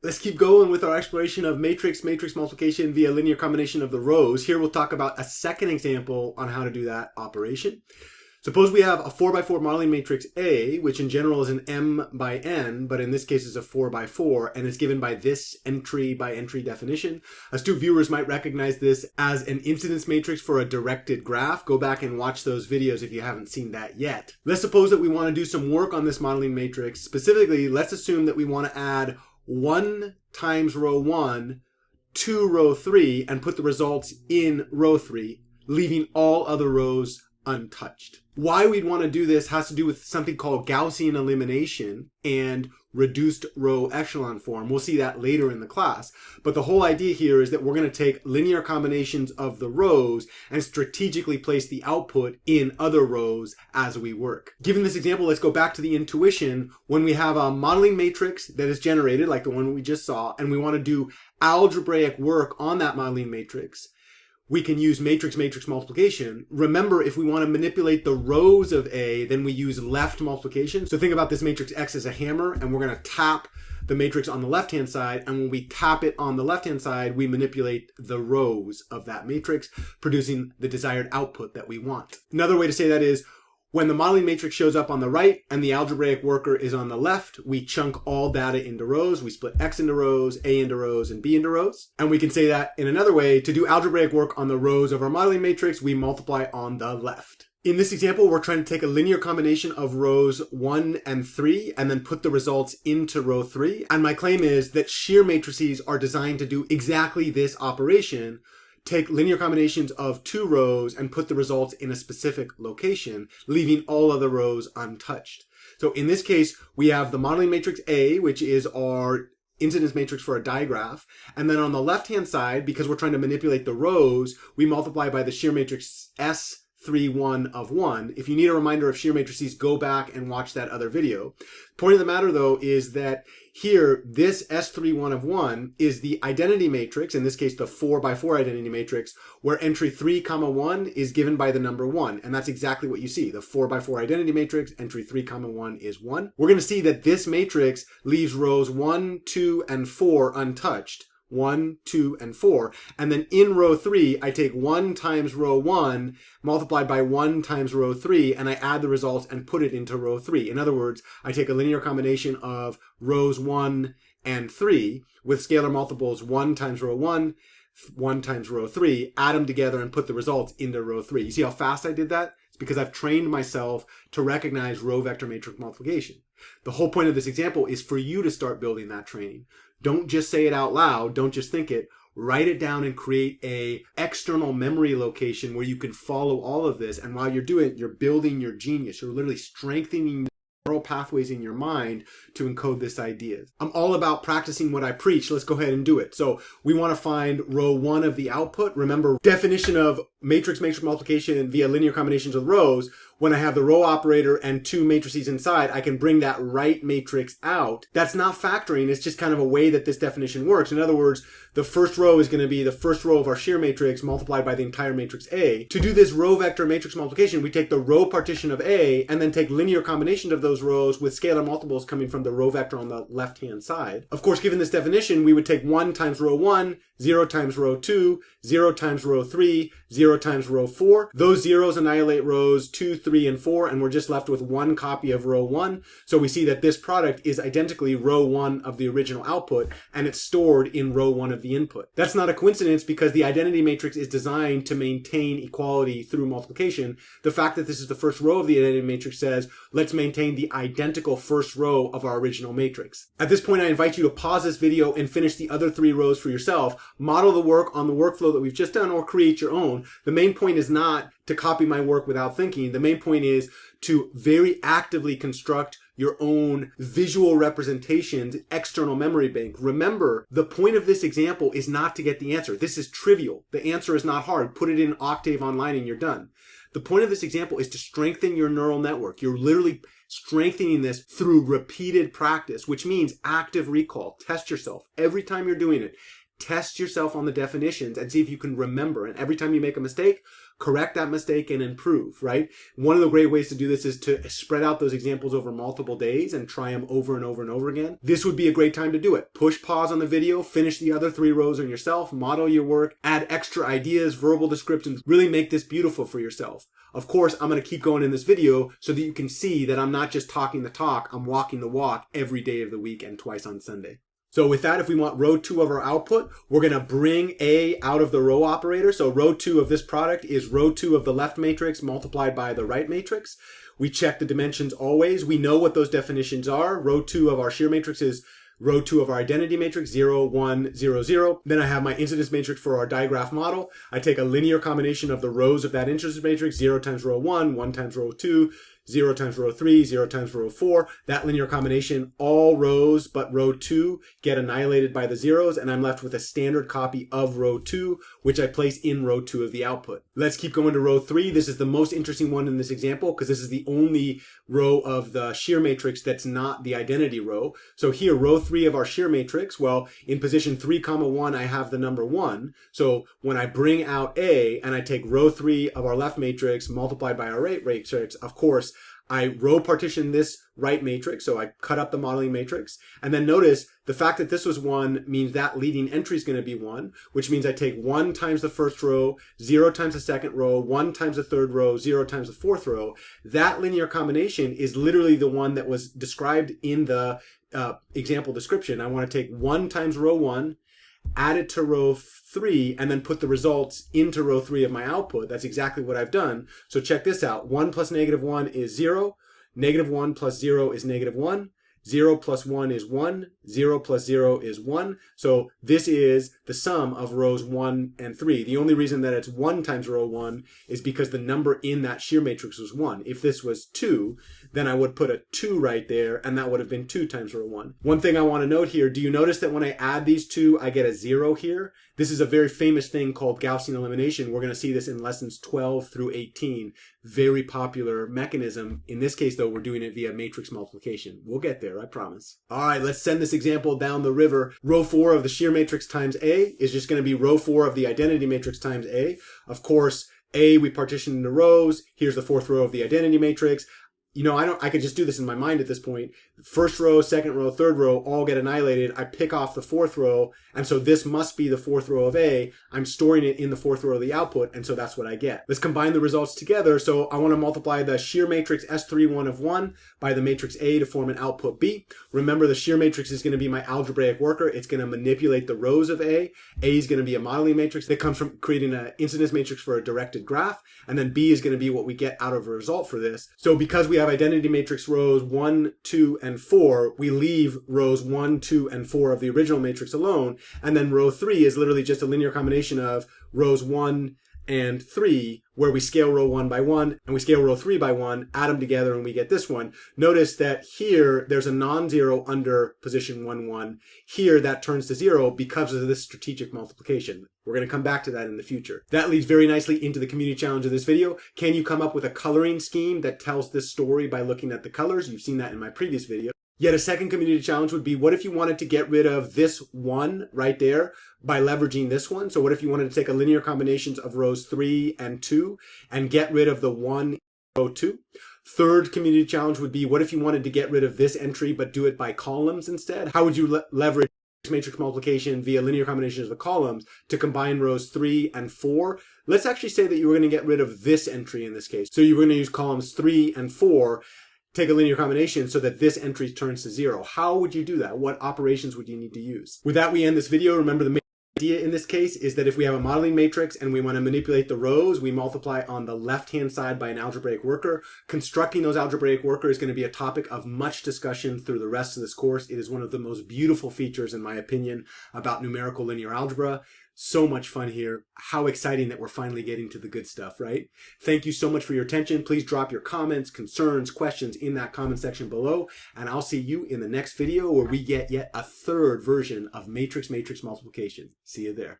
Let's keep going with our exploration of matrix multiplication via linear combination of the rows. Here we'll talk about a second example on how to do that operation. Suppose we have a 4x4 modeling matrix A, which in general is an m by n, but in this case is a 4x4, and it's given by this entry by entry definition. Astute viewers might recognize this as an incidence matrix for a directed graph. Go back and watch those videos if you haven't seen that yet. Let's suppose that we want to do some work on this modeling matrix. Specifically, let's assume that we want to add 1 times row 1 to row 3 and put the results in row 3, leaving all other rows untouched. Why we'd want to do this has to do with something called Gaussian elimination and reduced row echelon form. We'll see that later in the class. But the whole idea here is that we're going to take linear combinations of the rows and strategically place the output in other rows as we work. Given this example, let's go back to the intuition. When we have a modeling matrix that is generated, like the one we just saw, and we want to do algebraic work on that modeling matrix, we can use matrix multiplication. Remember, if we want to manipulate the rows of A, then we use left multiplication. So think about this matrix X as a hammer, and we're going to tap the matrix on the left-hand side. And when we tap it on the left-hand side, we manipulate the rows of that matrix, producing the desired output that we want. Another way to say that is, when the modeling matrix shows up on the right and the algebraic worker is on the left, we chunk all data into rows. We split X into rows, A into rows, and B into rows. And we can say that in another way, to do algebraic work on the rows of our modeling matrix, we multiply on the left. In this example, we're trying to take a linear combination of rows 1 and 3 and then put the results into row 3. And my claim is that shear matrices are designed to do exactly this operation. Take linear combinations of 2 rows and put the results in a specific location, leaving all other rows untouched. So in this case, we have the modeling matrix A, which is our incidence matrix for a digraph. And then on the left-hand side, because we're trying to manipulate the rows, we multiply by the shear matrix S31 of 1. If you need a reminder of shear matrices, go back and watch that other video. Point of the matter, though, is that here, this S31 of 1 is the identity matrix, in this case, the 4x4 identity matrix, where entry 3, 1 is given by the number 1. And that's exactly what you see. The 4x4 identity matrix, entry 3, 1 is 1. We're going to see that this matrix leaves rows 1, 2, and 4 untouched. 1, 2, and 4. And then in row 3, I take 1 times row 1 multiplied by 1 times row 3, and I add the results and put it into row 3. In other words, I take a linear combination of rows 1 and 3 with scalar multiples 1 times row 1, 1 times row 3, add them together and put the results into row 3. You see how fast I did that? It's because I've trained myself to recognize row vector matrix multiplication. The whole point of this example is for you to start building that training. Don't just say it out loud. Don't just think it. Write it down and create a external memory location where you can follow all of this. And while you're doing it, you're building your genius. You're literally strengthening the neural pathways in your mind to encode this idea. I'm all about practicing what I preach. Let's go ahead and do it. So we want to find row 1 of the output. Remember, definition of matrix multiplication via linear combinations of rows. When I have the row operator and 2 matrices inside, I can bring that right matrix out. That's not factoring. It's just kind of a way that this definition works. In other words, the first row is going to be the first row of our shear matrix multiplied by the entire matrix A. To do this row vector matrix multiplication, we take the row partition of A and then take linear combinations of those rows with scalar multiples coming from the row vector on the left-hand side. Of course, given this definition, we would take 1 times row 1, 0 times row 2, 0 times row 3, 0 times row 4. Those zeros annihilate rows 2, 3, and 4, and we're just left with 1 copy of row 1. So we see that this product is identically row 1 of the original output, and it's stored in row 1 of the input. That's not a coincidence because the identity matrix is designed to maintain equality through multiplication. The fact that this is the first row of the identity matrix says, let's maintain the identical first row of our original matrix. At this point, I invite you to pause this video and finish the other 3 rows for yourself. Model the work on the workflow that we've just done or create your own. The main point is not to copy my work without thinking. The main point is to very actively construct your own visual representations, external memory bank. Remember, the point of this example is not to get the answer. This is trivial. The answer is not hard. Put it in Octave online and you're done. The point of this example is to strengthen your neural network. You're literally strengthening this through repeated practice, which means active recall. Test yourself every time you're doing it. test yourself on the definitions and see if you can remember. And every time you make a mistake, correct that mistake and improve, right? One of the great ways to do this is to spread out those examples over multiple days and try them over and over and over again. This would be a great time to do it. Push pause on the video, finish the other 3 rows on yourself, model your work, add extra ideas, verbal descriptions, really make this beautiful for yourself. Of course, I'm going to keep going in this video so that you can see that I'm not just talking the talk, I'm walking the walk every day of the week and twice on Sunday. So with that, if we want row 2 of our output, we're going to bring A out of the row operator. So row 2 of this product is row 2 of the left matrix multiplied by the right matrix. We check the dimensions always. We know what those definitions are. Row 2 of our shear matrix is row 2 of our identity matrix, 0, 1, 0, 0. Then I have my incidence matrix for our digraph model. I take a linear combination of the rows of that incidence matrix, 0 times row 1, 1 times row 2, 0 times row 3, 0 times row 4. That linear combination, all rows but row 2 get annihilated by the zeros, and I'm left with a standard copy of row 2, which I place in row 2 of the output. Let's keep going to row 3. This is the most interesting one in this example because this is the only row of the shear matrix that's not the identity row. So here, row 3 of our shear matrix, well, in position 3, 1, I have the number 1. So when I bring out A and I take row 3 of our left matrix multiplied by our right matrix, of course, I row partition this right matrix, so I cut up the modeling matrix. And then notice the fact that this was 1 means that leading entry is going to be 1, which means I take 1 times the first row, 0 times the second row, 1 times the third row, 0 times the fourth row. That linear combination is literally the one that was described in the example description. I want to take 1 times row 1, add it to row 3, and then put the results into row 3 of my output. That's exactly what I've done. So check this out. 1 plus negative 1 is 0. Negative 1 plus 0 is negative 1. 0 plus 1 is 1. 0 plus 0 is 1. So this is the sum of rows 1 and 3. The only reason that it's 1 times row 1 is because the number in that shear matrix was 1. If this was 2, then I would put a 2 right there, and that would have been 2 times row 1. One thing I want to note here, do you notice that when I add these two, I get a 0 here? This is a very famous thing called Gaussian elimination. We're going to see this in lessons 12 through 18. Very popular mechanism. In this case, though, we're doing it via matrix multiplication. We'll get there, I promise. All right, let's send this example down the river. Row 4 of the shear matrix times A is just going to be row 4 of the identity matrix times A. Of course, A we partition into rows. Here's the fourth row of the identity matrix. You know, I could just do this in my mind at this point. First row, second row, third row all get annihilated. I pick off the fourth row, and so this must be the fourth row of A. I'm storing it in the fourth row of the output, and so that's what I get. Let's combine the results together. So I want to multiply the shear matrix S31 of 1 by the matrix A to form an output B. Remember, the shear matrix is going to be my algebraic worker. It's going to manipulate the rows of A. A is going to be a modeling matrix that comes from creating an incidence matrix for a directed graph, and then B is going to be what we get out of a result for this. So because we have identity matrix rows 1, 2, and 4, we leave rows 1, 2, and 4 of the original matrix alone, and then row 3 is literally just a linear combination of rows 1 and 3, where we scale row 1 by 1, and we scale row 3 by 1, add them together, and we get this one. Notice that here, there's a non-zero under position 1, 1. Here, that turns to 0 because of this strategic multiplication. We're going to come back to that in the future. That leads very nicely into the community challenge of this video. Can you come up with a coloring scheme that tells this story by looking at the colors? You've seen that in my previous video. Yet a second community challenge would be, what if you wanted to get rid of this 1 right there by leveraging this one? So what if you wanted to take a linear combinations of rows 3 and 2 and get rid of the 1 row 2? Third community challenge would be, what if you wanted to get rid of this entry but do it by columns instead? How would you leverage matrix multiplication via linear combinations of the columns to combine rows 3 and 4? Let's actually say that you were going to get rid of this entry in this case. So you were going to use columns 3 and 4, take a linear combination so that this entry turns to 0. How would you do that? What operations would you need to use? With that, we end this video. Remember, the main idea in this case is that if we have a modeling matrix and we want to manipulate the rows, we multiply on the left-hand side by an algebraic worker. Constructing those algebraic workers is going to be a topic of much discussion through the rest of this course. It is one of the most beautiful features, in my opinion, about numerical linear algebra. So much fun here. How exciting that we're finally getting to the good stuff, right? Thank you so much for your attention. Please drop your comments, concerns, questions in that comment section below, and I'll see you in the next video where we get yet a third version of matrix multiplication. See you there.